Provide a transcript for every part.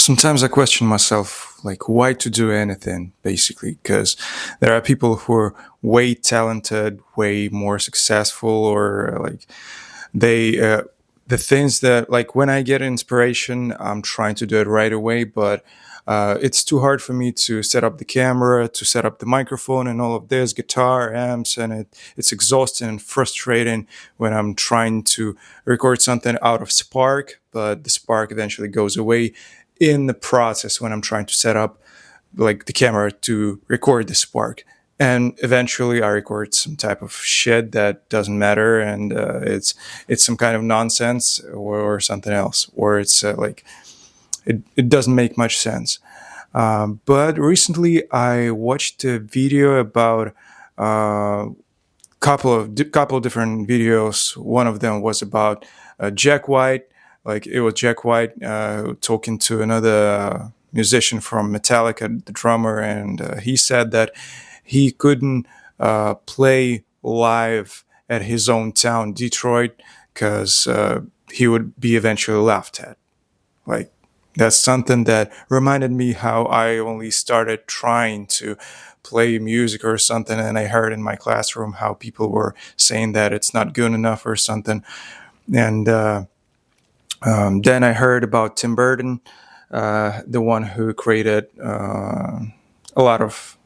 Sometimes I question myself, like, why to do anything, basically, because there are people who are way talented, way more successful, or like they, the things that, like, when I get inspiration, I'm trying to do it right away, but it's too hard for me to set up the camera, to set up the microphone, and all of this, guitar, amps, and it's exhausting and frustrating when I'm trying to record something out of Spark, but the Spark eventually goes away in the process when I'm trying to set up like the camera to record the Spark. And eventually, I record some type of shit that doesn't matter, and it's some kind of nonsense or something else, or it's like it doesn't make much sense. But recently, I watched a video about couple of different videos. One of them was about Jack White. Like it was Jack White talking to another musician from Metallica, the drummer, and he said that he couldn't play live at his own town, Detroit, because he would be eventually laughed at. Like that's something that reminded me how I only started trying to play music or something, and I heard in my classroom how people were saying that it's not good enough or something. And then I heard about Tim Burton, the one who created a lot of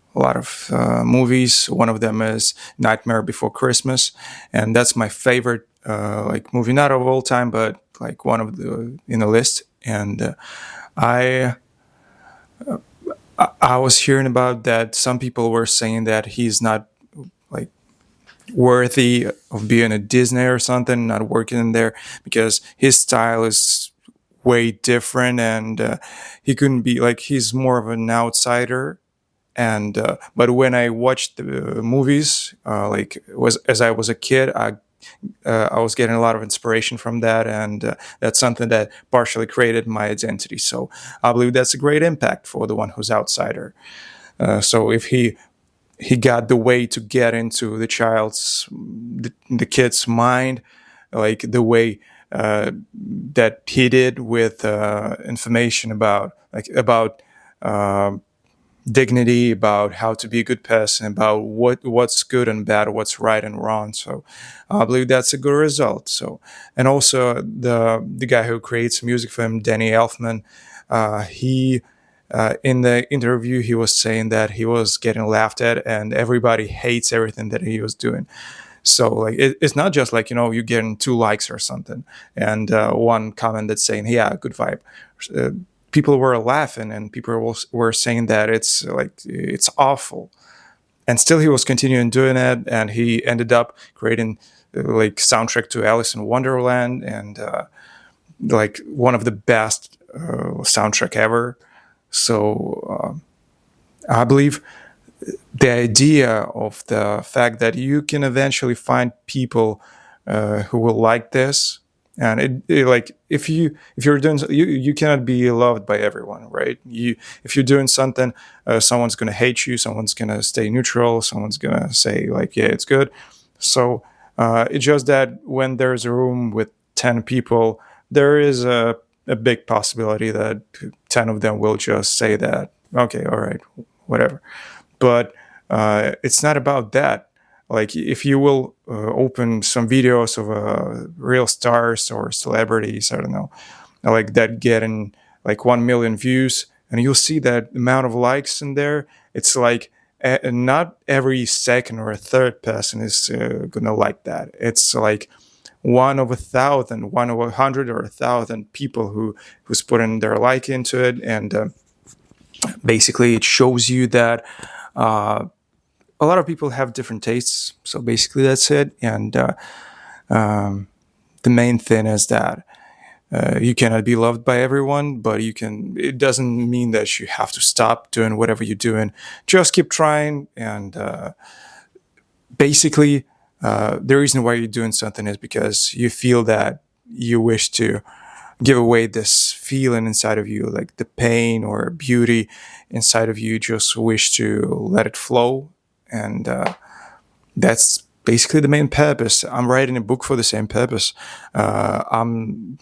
movies. One of them is Nightmare Before Christmas, and that's my favorite like movie, not of all time, but like one of the in the list. And I I was hearing about that. Some people were saying that he's not like worthy of being a Disney or something, not working in there because his style is way different, and he couldn't be like he's more of an outsider. And but when I watched the movies, like was as I was a kid, I was getting a lot of inspiration from that, and that's something that partially created my identity. So I believe that's a great impact for the one who's outsider. So if he got the way to get into the kid's mind, like the way that he did with information about uh, dignity, about how to be a good person, about what's good and bad, what's right and wrong. So I believe that's a good result. So, and also the guy who creates music for him, Danny Elfman, he in the interview he was saying that he was getting laughed at and everybody hates everything that he was doing. So like it's not just like you getting 2 likes or something and one comment that's saying yeah, good vibe. Uh, People were laughing and people were saying that it's awful, and still he was continuing doing it, and he ended up creating like soundtrack to Alice in Wonderland, and like one of the best soundtrack ever. So I believe the idea of the fact that you can eventually find people who will like this, and like if you're doing you cannot be loved by everyone, right? If you're doing something, someone's gonna hate you, someone's gonna stay neutral, someone's gonna say like yeah, it's good. So it's just that when there's a room with 10 people, there is a big possibility that 10 of them will just say that okay, all right, whatever. But it's not about that. Like if you will open some videos of real stars or celebrities, I don't know, like that getting like 1 million views, and you'll see that amount of likes in there. It's like not every second or a third person is gonna like that. It's like one of 1,000, one of 100 or 1,000 people who's putting their like into it, and basically it shows you that uh, a lot of people have different tastes. So basically, that's it. And um, the main thing is that you cannot be loved by everyone, but you can. It doesn't mean that you have to stop doing whatever you're doing. Just keep trying. And basically, the reason why you're doing something is because you feel that you wish to give away this feeling inside of you, like the pain or beauty inside of you. Just wish to let it flow, and that's basically the main purpose. I'm writing a book for the same purpose. I'm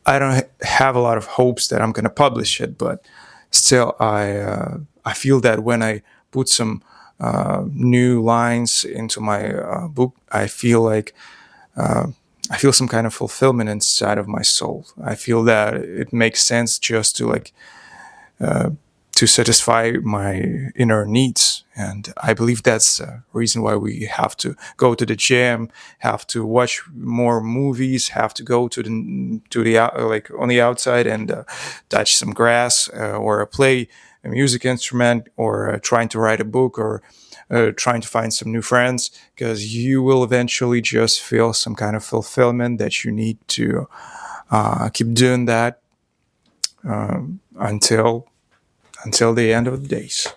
I don't have a lot of hopes that I'm going to publish it, but still, I feel that when I put some new lines into my book, I feel some kind of fulfillment inside of my soul. I feel that it makes sense just to to satisfy my inner needs. And I believe that's the reason why we have to go to the gym, have to watch more movies, have to go to the like on the outside and touch some grass or play a music instrument or trying to write a book or trying to find some new friends, because you will eventually just feel some kind of fulfillment that you need to keep doing that until the end of the days.